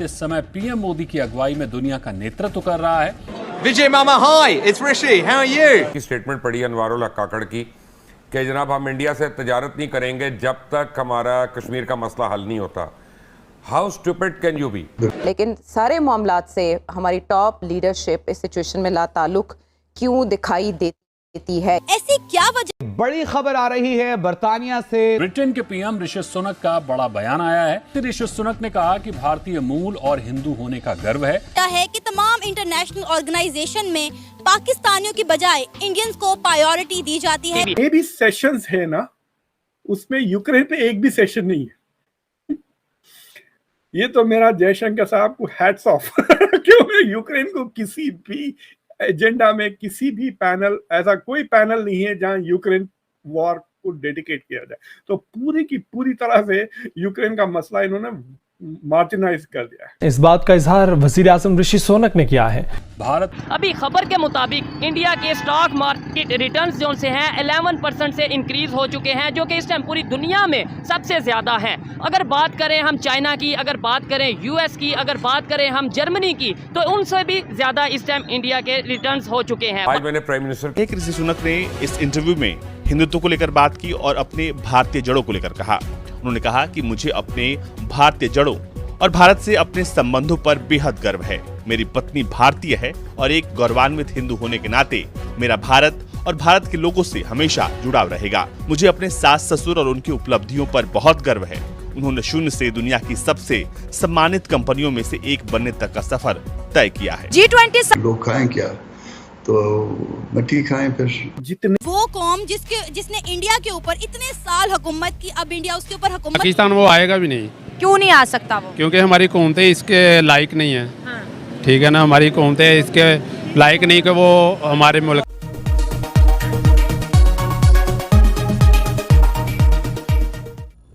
इस समय पीएम मोदी की अगुवाई में दुनिया का नेतृत्व कर रहा है। विजय मामा, hi, it's Rishi, how are you? की स्टेटमेंट पढ़ी अनवारुल हक काकड़ की कि जनाब हम इंडिया से तजारत नहीं करेंगे जब तक हमारा कश्मीर का मसला हल नहीं होता। How stupid can you be? लेकिन सारे मामलात से हमारी टॉप लीडरशिप इस सिचुएशन में लाताल्लुक क्यों दिखाई देती है? ऐसी क्या वजह? बड़ी खबर आ रही है बर्तानिया से। ब्रिटेन के पीएम ऋषि सुनक का बड़ा बयान आया है। ऋषि सुनक ने कहा कि भारतीय मूल और हिंदू होने का गर्व है कि तमाम इंटरनेशनल ऑर्गेनाइजेशन में पाकिस्तानियों की बजाय इंडियंस को प्रायोरिटी दी जाती है। ये भी सेशंस है ना, उसमें यूक्रेन पे एक भी सेशन नहीं है। ये तो मेरा जयशंकर साहब को हैट्स ऑफ क्योंकि यूक्रेन को किसी भी एजेंडा में किसी भी पैनल, ऐसा कोई पैनल नहीं है जहां यूक्रेन वॉर को डेडिकेट किया जाए। तो पूरी की पूरी तरह से यूक्रेन का मसला इन्होंने मार्जिनाइज कर दिया है। इस बात का इजहार वजीर आजम ऋषि सुनक ने किया है। भारत अभी खबर के मुताबिक इंडिया के स्टॉक मार्केट रिटर्न्स जो से हैं 11% से इंक्रीज हो चुके हैं, जो कि इस टाइम पूरी दुनिया में सबसे ज्यादा है। अगर बात करें हम चाइना की, अगर बात करें यूएस की, अगर बात करें हम जर्मनी की, तो उनसे भी ज्यादा इस टाइम इंडिया के रिटर्न्स हो चुके हैं। आज मैंने प्राइम मिनिस्टर ऋषि सुनक ने इस इंटरव्यू में हिंदुत्व को लेकर बात की और अपने भारतीय जड़ों को लेकर कहा। उन्होंने कहा कि मुझे अपने भारतीय जड़ों और भारत से अपने संबंधों पर बेहद गर्व है। मेरी पत्नी भारतीय है और एक गौरवान्वित हिंदू होने के नाते मेरा भारत और भारत के लोगों से हमेशा जुड़ाव रहेगा। मुझे अपने सास ससुर और उनकी उपलब्धियों पर बहुत गर्व है। उन्होंने शून्य से दुनिया की सबसे सम्मानित कंपनियों में से एक बनने तक का सफर तय किया है। G20 लोग खाएं क्या, तो मट्टी खाएं फिर। जितने वो कौम जिसने इंडिया के ऊपर इतने साल हुकूमत की, अब इंडिया उसके ऊपर हुकूमत। पाकिस्तान वो आएगा भी नहीं। क्यों नहीं आ सकता वो? क्योंकि हमारी कौमतें इसके लायक नहीं है। ठीक है ना, हमारी कौमतें इसके लायक नहीं कि वो हमारे मुल्क।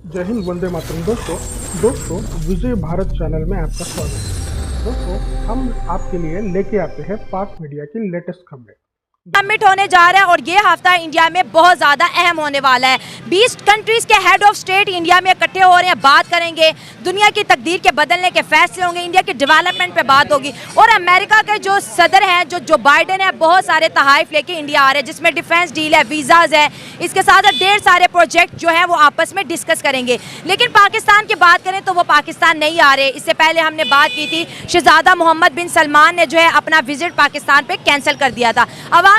जय हिंद, वंदे मातरम। दोस्तों विजय भारत चैनल में आपका स्वागत है। दोस्तों हम आपके लिए लेके आते हैं पाक मीडिया की लेटेस्ट खबरें। समिट होने जा रहा है और ये हफ्ता इंडिया में बहुत ज़्यादा अहम होने वाला है। 20 कंट्रीज के हेड ऑफ स्टेट इंडिया में इकट्ठे हो रहे हैं, बात करेंगे, दुनिया की तकदीर के बदलने के फैसले होंगे, इंडिया के डेवलपमेंट पे बात होगी। और अमेरिका के जो सदर हैं, जो बाइडेन है, बहुत सारे तहाइफ लेके इंडिया आ रहे हैं, जिसमें डिफेंस डील है, वीज़ाज है, इसके साथ ढेर सारे प्रोजेक्ट जो है वो आपस में डिस्कस करेंगे। लेकिन पाकिस्तान की बात करें तो वो पाकिस्तान नहीं आ रहे। इससे पहले हमने बात की थी, शहजादा मोहम्मद बिन सलमान ने जो है अपना विजिट पाकिस्तान पे कैंसिल कर दिया था।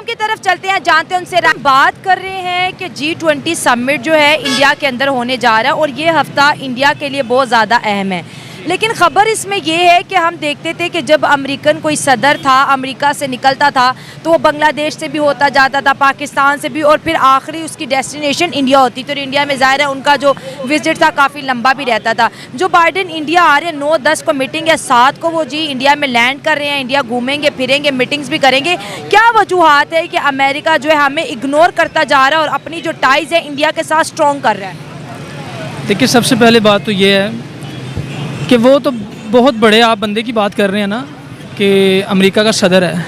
की तरफ चलते हैं, जानते हैं उनसे। बात कर रहे हैं कि G20 समिट जो है इंडिया के अंदर होने जा रहा है और ये हफ्ता इंडिया के लिए बहुत ज़्यादा अहम है। लेकिन खबर इसमें यह है कि हम देखते थे कि जब अमेरिकन कोई सदर था, अमेरिका से निकलता था तो वो बांग्लादेश से भी होता जाता था, पाकिस्तान से भी, और फिर आखिरी उसकी डेस्टिनेशन इंडिया होती। तो इंडिया में ज़ाहिर है उनका जो विजिट था काफ़ी लंबा भी रहता था। जो बाइडेन इंडिया आ रहे हैं, 9-10 को मीटिंग है, 7 को वो जी इंडिया में लैंड कर रहे हैं, इंडिया घूमेंगे फिरेंगे, मीटिंग्स भी करेंगे। क्या वजूहत है कि अमेरिका जो है हमें इग्नोर करता जा रहा है और अपनी जो टाइज़ है इंडिया के साथ स्ट्रॉन्ग कर रहा है? देखिए, सबसे पहले बात तो ये है कि वो तो बहुत बड़े आप बंदे की बात कर रहे हैं ना, कि अमेरिका का सदर है।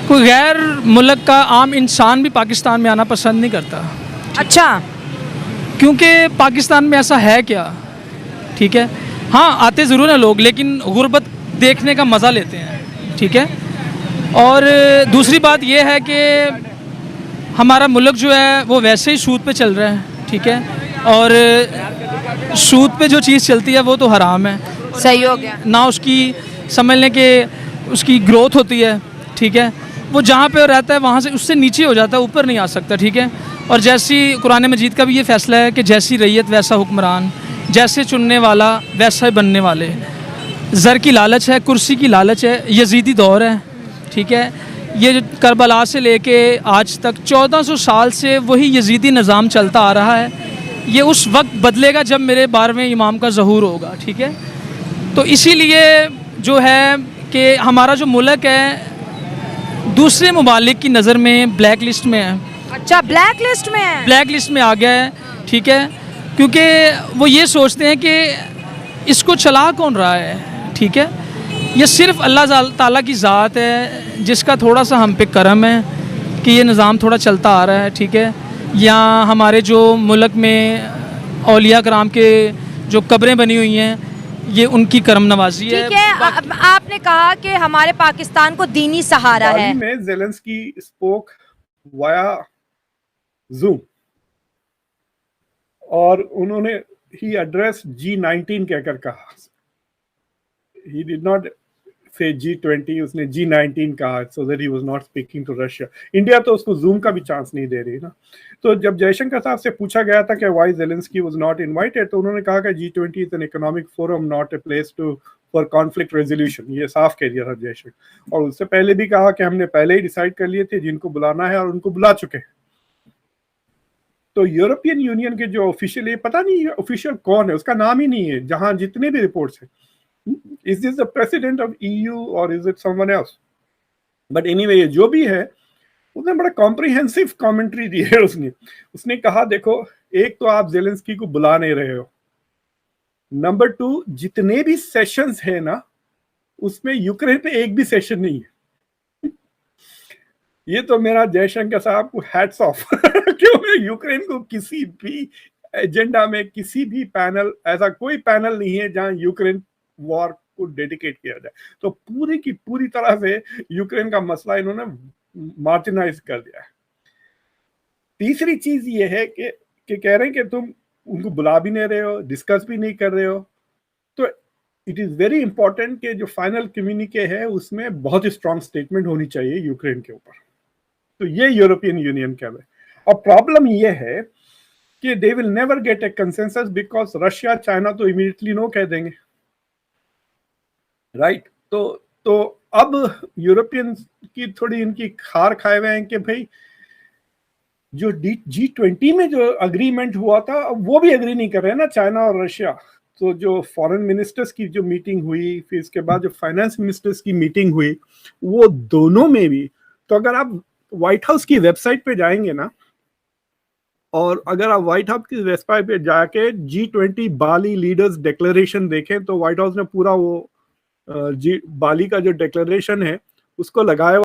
कोई गैर मुल्क का आम इंसान भी पाकिस्तान में आना पसंद नहीं करता। अच्छा, क्योंकि पाकिस्तान में ऐसा है क्या? ठीक है, हाँ आते ज़रूर हैं लोग, लेकिन गुर्बत देखने का मज़ा लेते हैं। ठीक है, और दूसरी बात यह है कि हमारा मुल्क जो है वो वैसे ही सूद पे चल रहा है। ठीक है, और सूद पे जो चीज़ चलती है वो तो हराम है। सही हो गया ना, उसकी समझ लें कि उसकी ग्रोथ होती है। ठीक है, वो जहाँ पे रहता है वहाँ से उससे नीचे हो जाता है, ऊपर नहीं आ सकता। ठीक है, और जैसी कुरान मजीद का भी ये फैसला है कि जैसी रैयत वैसा हुक्मरान, जैसे चुनने वाला वैसा ही बनने वाले। ज़र की लालच है, कुर्सी की लालच है, यजीदी दौर है। ठीक है, ये करबला से लेके आज तक 1400 साल से वही यजीदी निज़ाम चलता आ रहा है। ये उस वक्त बदलेगा जब मेरे 12वें इमाम का ज़हूर होगा। ठीक है, तो इसीलिए जो है कि हमारा जो मुल्क है दूसरे ममालिक की नज़र में ब्लैक लिस्ट में है। अच्छा, ब्लैक लिस्ट में है? ब्लैक लिस्ट में आ गया है। ठीक है, क्योंकि वो ये सोचते हैं कि इसको चला कौन रहा है। ठीक है, ये सिर्फ अल्लाह ताला की ज़ात है जिसका थोड़ा सा हम पे करम है कि ये निज़ाम थोड़ा चलता आ रहा है। ठीक है, या हमारे जो मुल्क में औलिया कराम के जो कब्रें बनी हुई हैं, ये उनकी करम नवाजी है। ठीक है, आपने कहा कि हमारे पाकिस्तान को दीनी सहारा है। बाली में ज़ेलेंस्की स्पोक वाया जूम और उन्होंने ही एड्रेस G19 कहकर कहा। ही डिड नॉट से G20, उसने G19 कहा, so that he was not speaking to Russia. India तो उसको जूम का भी चांस नहीं दे रही ना। तो जब जयशंकर साहब से पूछा गया था कि why Zelensky was not invited, तो उन्होंने कहा कि G20 is an economic forum, not a place to for conflict resolution. ये साफ कह दिया था जयशंकर। और उससे पहले भी कहा कि हमने पहले ही डिसाइड कर लिए थे जिनको बुलाना है और उनको बुला चुके हैं। तो यूरोपियन यूनियन के जो ऑफिशियल, ये पता नहीं ऑफिशियल कौन है, उसका नाम ही नहीं है जहां जितने भी रिपोर्ट्स हैं। Is this the president of EU or is it someone else? But anyway, ये जो भी है, उसने बड़ा कॉम्प्रिहेंसिव कमेंट्री दी है। उसने कहा देखो, एक तो आप ज़ेलेंस्की को बुला नहीं रहे हो, नंबर 2 जितने भी सेशंस है ना, उसमें यूक्रेन पे एक भी सेशन नहीं है। ये तो मेरा जयशंकर साहब को हैट्स ऑफ। क्यों यूक्रेन को किसी भी एजेंडा में, किसी भी पैनल, ऐसा कोई पैनल नहीं है जहां यूक्रेन वॉर को डेडिकेट किया जाए। तो पूरी की पूरी तरह से यूक्रेन का मसला इन्होंने मार्जिनाइज कर दिया है। तीसरी चीज ये है कि कह रहे हैं कि तुम उनको बुला भी नहीं रहे हो, डिस्कस भी नहीं कर रहे हो। तो इट इज वेरी इंपॉर्टेंट कि जो फाइनल कम्युनिके है उसमें बहुत ही स्ट्रांग स्टेटमेंट होनी चाहिए यूक्रेन के ऊपर। तो ये यूरोपियन यूनियन का है। और प्रॉब्लम ये है कि they will never get A consensus because Russia China तो इमीडिएटली नो कह देंगे, राइट। तो अब यूरोपियन की थोड़ी इनकी खार खाए हुए हैं कि भाई जो G20 में जो अग्रीमेंट हुआ था वो भी अग्री नहीं कर रहे हैं ना चाइना और रशिया। तो जो फॉरेन मिनिस्टर्स की जो मीटिंग हुई, फिर इसके बाद जो फाइनेंस मिनिस्टर्स की मीटिंग हुई, वो दोनों में भी, तो अगर आप व्हाइट हाउस की वेबसाइट पे जाएंगे ना, और अगर आप व्हाइट हाउस की वेबसाइट पे जाके G20 बाली लीडर्स डिक्लेरेशन देखें, तो व्हाइट हाउस ने पूरा वो बाली का जो डिक्लेरेशन है उसको लगाया